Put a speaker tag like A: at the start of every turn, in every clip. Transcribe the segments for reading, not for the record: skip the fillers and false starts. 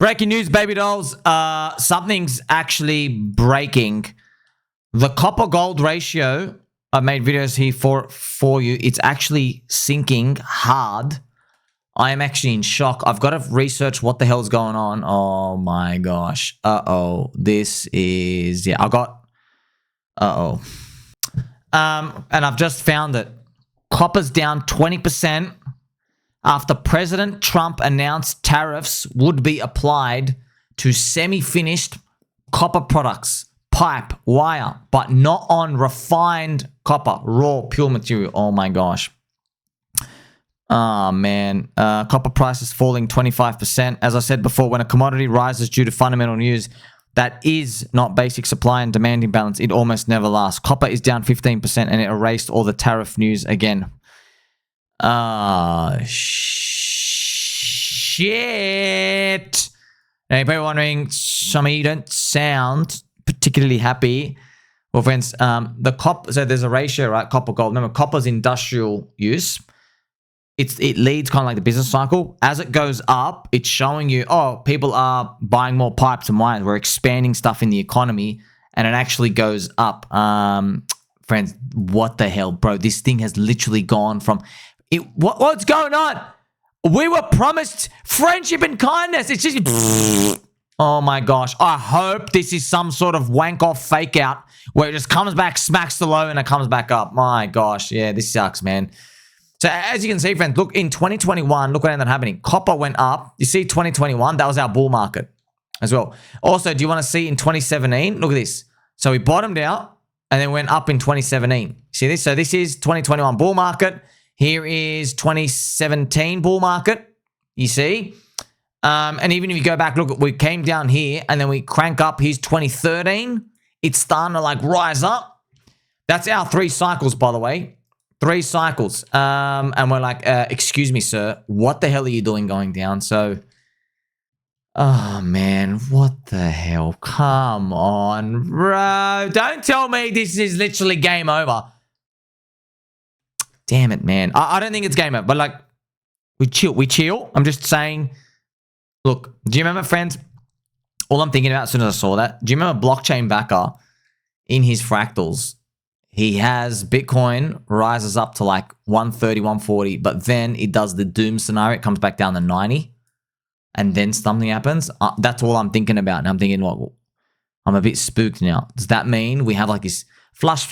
A: Breaking news, baby dolls. Something's actually breaking. The copper gold ratio, I've made videos here for you. It's actually sinking hard. I am actually in shock. I've got to research what the hell's going on. Oh my gosh. This is, yeah, and I've just found it. Copper's down 20% after President Trump announced tariffs would be applied to semi-finished copper products. Pipe, wire, but not on refined copper, raw, pure material. Oh my gosh. Oh man. Copper price is falling 25%. As I said before, when a commodity rises due to fundamental news that is not basic supply and demand imbalance, it almost never lasts. Copper is down 15% and it erased all the tariff news again. Shit. Now, you're probably wondering, some of you don't sound particularly happy. Well, friends, the copper, so there's a ratio, right? Copper gold. Remember, copper's industrial use. It leads kind of like the business cycle. As it goes up, it's showing you, oh, people are buying more pipes and wires. We're expanding stuff in the economy, and it actually goes up. Friends, what the hell, bro? This thing has literally gone from it. What's going on? We were promised friendship and kindness. It's just. Oh my gosh. I hope this is some sort of wank off fake out where it just comes back, smacks the low, and it comes back up. My gosh. Yeah, this sucks, man. So as you can see, friends, look, in 2021, look what ended up happening. Copper went up. You see 2021, that was our bull market as well. Also, do you want to see in 2017? Look at this. So we bottomed out and then went up in 2017. See this? So this is 2021 bull market. Here is 2017 bull market. You see? And even if you go back, look, we came down here and then we crank up. Here's 2013. It's starting to like rise up. That's our 3 cycles, by the way. 3 cycles. And we're like, excuse me, sir, what the hell are you doing going down? So, oh man, what the hell? Come on, bro. Don't tell me this is literally game over. Damn it, man. I don't think it's game over, but like, we chill. I'm just saying. Look, do you remember, friends? All I'm thinking about as soon as I saw that, do you remember Blockchain Backer in his fractals? He has Bitcoin rises up to like 130, 140, but then it does the doom scenario. It comes back down to 90, and then something happens. That's all I'm thinking about. And I'm thinking, well, I'm a bit spooked now. Does that mean we have like this flush,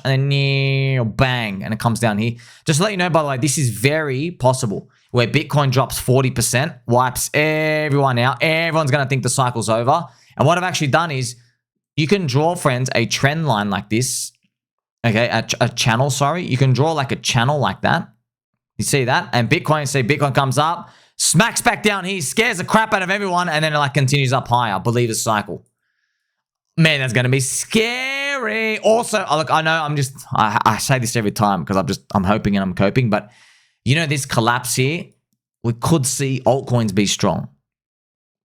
A: and then bang, and it comes down here? Just to let you know, by the way, this is very possible. Where Bitcoin drops 40%, wipes everyone out. Everyone's going to think the cycle's over. And what I've actually done is you can draw, friends, a trend line like this. Okay, a channel, sorry. You can draw like a channel like that. You see that? And Bitcoin comes up, smacks back down here, scares the crap out of everyone, and then it like continues up higher. Believe the cycle. Man, that's going to be scary. Also, look, I know I say this every time because I'm hoping and I'm coping, but you know, this collapse here, we could see altcoins be strong.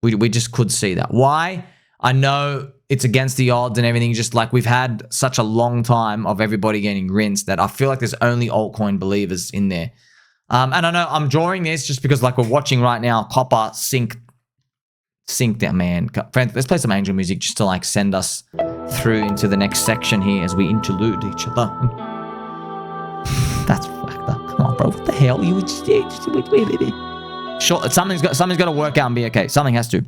A: We just could see that. Why? I know it's against the odds and everything. Just like we've had such a long time of everybody getting rinsed that I feel like there's only altcoin believers in there. And I know I'm drawing this just because like we're watching right now, copper sink down, man. Friends, let's play some angel music just to like send us through into the next section here as we interlude each other. That's fucked up. Come on, bro. What the hell? You would just sure, something's got to work out and be okay. Something has to.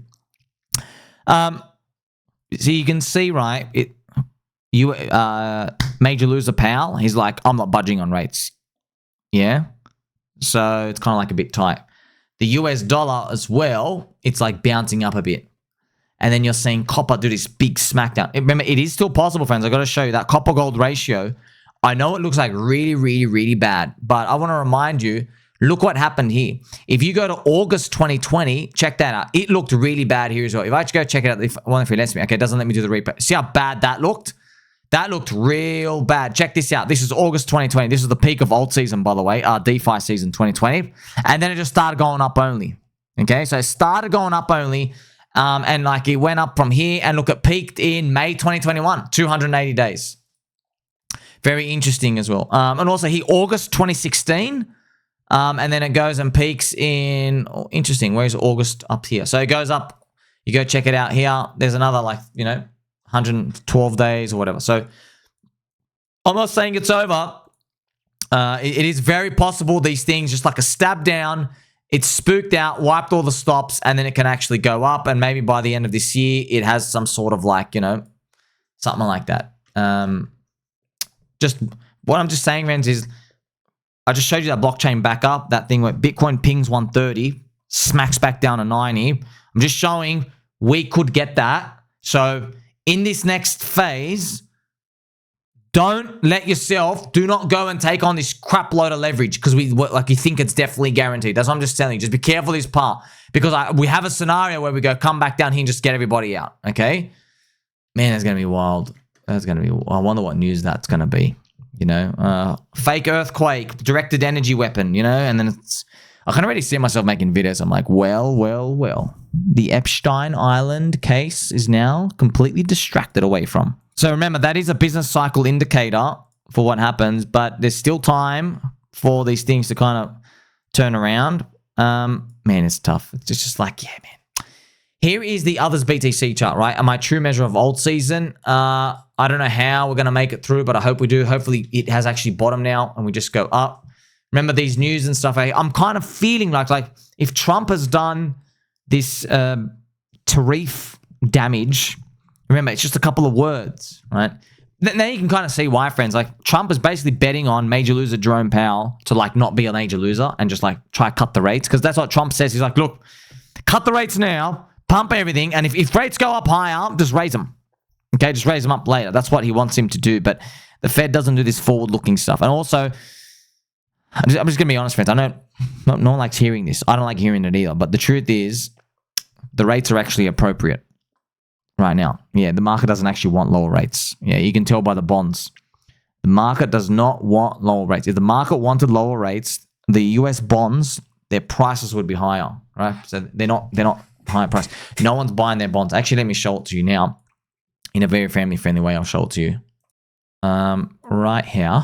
A: So you can see, right? Major loser pal. He's like, I'm not budging on rates. Yeah. So it's kind of like a bit tight. The US dollar as well. It's like bouncing up a bit. And then you're seeing copper do this big smackdown. Remember, it is still possible, friends. I got to show you that copper gold ratio. I know it looks like really, really, really bad, but I want to remind you, look what happened here. If you go to August 2020, check that out. It looked really bad here as well. If I just go check it out, if it lets me. Okay, it doesn't let me do the replay. See how bad that looked? That looked real bad. Check this out. This is August 2020. This is the peak of Altseason, by the way, DeFi season 2020. And then it just started going up only. Okay, so it started going up only. And like it went up from here and look, it peaked in May 2021, 280 days. Very interesting as well. And also here, August 2016, And then it goes and peaks in, interesting, where's August? Up here. So it goes up, you go check it out here. There's another 112 days or whatever. So I'm not saying it's over. It is very possible these things, just like a stab down, it's spooked out, wiped all the stops, and then it can actually go up. And maybe by the end of this year, it has some sort of something like that. Just what I'm just saying, friends, is I just showed you that blockchain backup, that thing where Bitcoin pings 130, smacks back down to 90. I'm just showing we could get that. So in this next phase, don't let yourself, do not go and take on this crap load of leverage because you think it's definitely guaranteed. That's what I'm just telling you. Just be careful this part because we have a scenario where we go come back down here and just get everybody out. Okay, man, that's gonna be wild. That's gonna be. I wonder what news that's gonna be. Fake earthquake, directed energy weapon. And then I can already see myself making videos. I'm like, well, the Epstein Island case is now completely distracted away from. So remember, that is a business cycle indicator for what happens, but there's still time for these things to kind of turn around. Man, it's tough. It's just like, yeah, man. Here is the OTHERS-btc chart, right? And my true measure of Altseason. I don't know how we're going to make it through, but I hope we do. Hopefully it has actually bottomed now and we just go up. Remember these news and stuff. I'm kind of feeling like if Trump has done this tariff damage, remember, it's just a couple of words, right? Now you can kind of see why, friends. Trump is basically betting on major loser Jerome Powell to not be a major loser and just try to cut the rates, because that's what Trump says. He's like, look, cut the rates now, pump everything, and if rates go up higher, just raise them. Okay, just raise them up later. That's what he wants him to do. But the Fed doesn't do this forward-looking stuff. And also, I'm just going to be honest, friends. I know no one likes hearing this. I don't like hearing it either. But the truth is, the rates are actually appropriate right now. Yeah, the market doesn't actually want lower rates. Yeah, you can tell by the bonds. The market does not want lower rates. If the market wanted lower rates, the US bonds, their prices would be higher, right? So they're not higher price. No one's buying their bonds. Actually, let me show it to you now. In a very family-friendly way, I'll show it to you. Right here.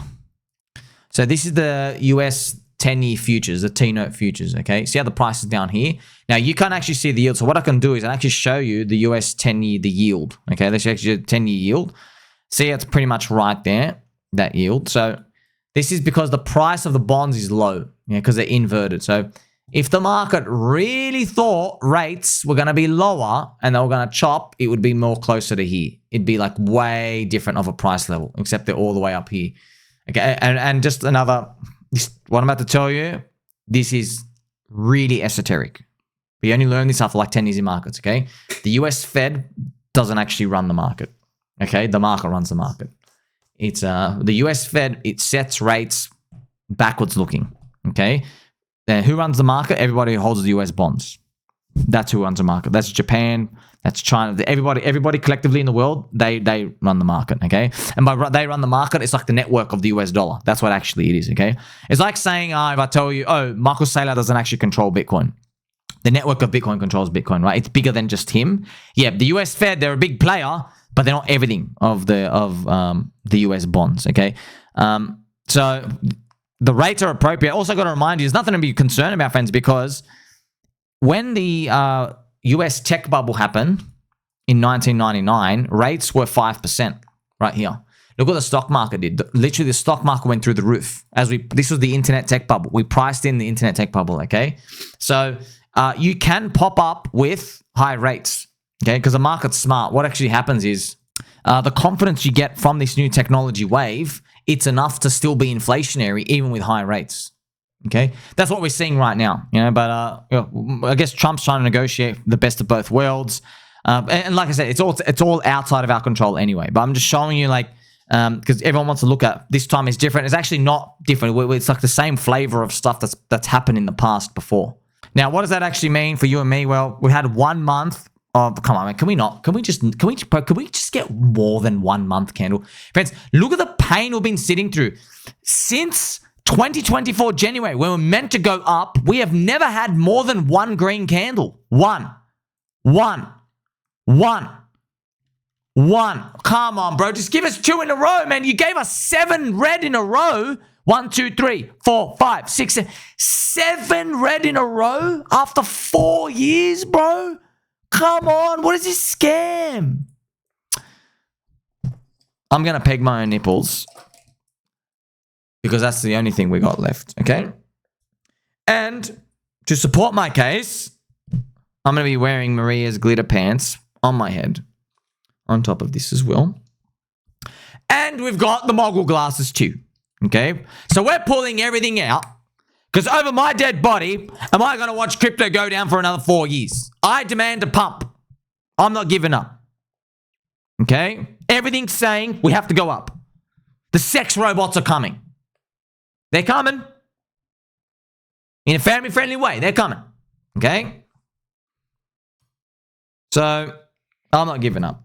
A: So this is the US 10-year futures, the T-note futures, okay? See how the price is down here? Now, you can't actually see the yield. So what I can do is I actually show you the US 10-year, the yield, okay? Let's actually do 10-year yield. See, it's pretty much right there, that yield. So this is because the price of the bonds is low, because they're inverted. So if the market really thought rates were going to be lower and they were going to chop, it would be more closer to here. It'd be way different of a price level, except they're all the way up here. Okay, and just another, what I'm about to tell you, this is really esoteric. We only learned this after 10 years in markets, okay? The US Fed doesn't actually run the market, okay? The market runs the market. It's the US Fed, it sets rates backwards looking, okay? Then who runs the market? Everybody who holds the US bonds. That's who runs the market. That's Japan. That's China. Everybody collectively in the world, they run the market, okay? And by they run the market, it's like the network of the US dollar. That's what actually it is, okay? It's like saying, if I tell you, Michael Saylor doesn't actually control Bitcoin. The network of Bitcoin controls Bitcoin, right? It's bigger than just him. Yeah, the US Fed, they're a big player, but they're not everything of the US bonds, okay? So the rates are appropriate. Also got to remind you, there's nothing to be concerned about, friends, because when the US tech bubble happened in 1999, rates were 5% right here. Look what the stock market did. Literally, the stock market went through the roof. This was the internet tech bubble. We priced in the internet tech bubble, okay? So you can pop up with high rates, okay? Because the market's smart. What actually happens is the confidence you get from this new technology wave, it's enough to still be inflationary even with high rates. Okay, that's what we're seeing right now. But I guess Trump's trying to negotiate the best of both worlds. And like I said, it's all outside of our control anyway. But I'm just showing you because everyone wants to look at this time is different. It's actually not different. It's like the same flavor of stuff that's happened in the past before. Now, what does that actually mean for you and me? Well, we had 1 month. Oh, come on, man. Can we just get more than 1 month candle? Friends, look at the pain we've been sitting through. Since 2024 January, when we're meant to go up, we have never had more than one green candle. One. Come on, bro. Just give us 2 in a row, man. You gave us 7 red in a row. 1, 2, 3, 4, 5, 6, 7. 7 red in a row after 4 years, bro. Come on. What is this scam? I'm going to peg my own nipples because that's the only thing we got left. Okay. And to support my case, I'm going to be wearing Maria's glitter pants on my head on top of this as well. And we've got the mogul glasses too. Okay. So we're pulling everything out because over my dead body, am I going to watch crypto go down for another 4 years? I demand a pump. I'm not giving up. Okay. Everything's saying we have to go up. The sex robots are coming. They're coming. In a family-friendly way. They're coming. Okay. So, I'm not giving up.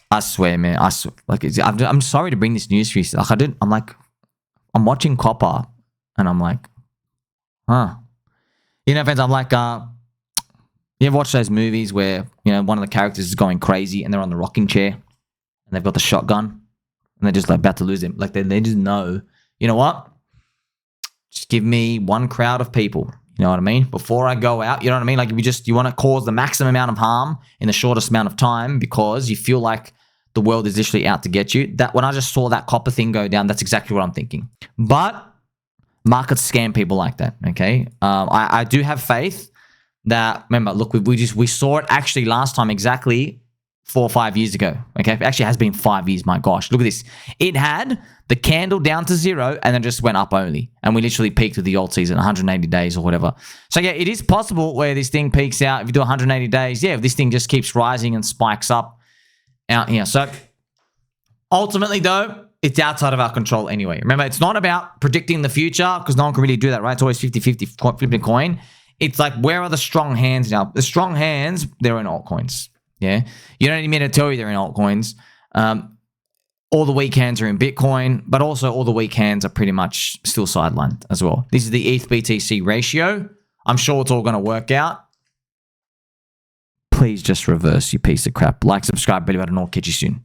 A: I swear, man. I swear, like, I'm sorry to bring this news for you. Like, I'm watching Copper, and I'm like, huh. You know, friends, I'm like, you ever watch those movies where, you know, one of the characters is going crazy, and they're on the rocking chair, and they've got the shotgun, and they're just like about to lose him. Like, they just know, you know what? Just give me one crowd of people. You know what I mean? Before I go out, you know what I mean? Like, if you want to cause the maximum amount of harm in the shortest amount of time because you feel like the world is literally out to get you. That when I just saw that Copper thing go down, that's exactly what I'm thinking. But markets scam people like that. Okay, I do have faith that. Remember, look, we saw it actually last time exactly 4 or 5 years ago. Okay, it actually has been 5 years. My gosh, look at this. It had the candle down to 0 and then just went up only. And we literally peaked with the alt season, 180 days or whatever. So yeah, it is possible where this thing peaks out. If you do 180 days, yeah, if this thing just keeps rising and spikes up out here. So ultimately though, it's outside of our control anyway. Remember, it's not about predicting the future because no one can really do that, right? It's always 50-50 flipping coin. It's like, where are the strong hands now? The strong hands, they're in altcoins. Yeah. You don't need me to tell you they're in altcoins. All the weak hands are in Bitcoin, but also all the weak hands are pretty much still sidelined as well. This is the ETH-BTC ratio. I'm sure it's all going to work out. Please just reverse, you piece of crap. Like, subscribe, but I'll catch you soon.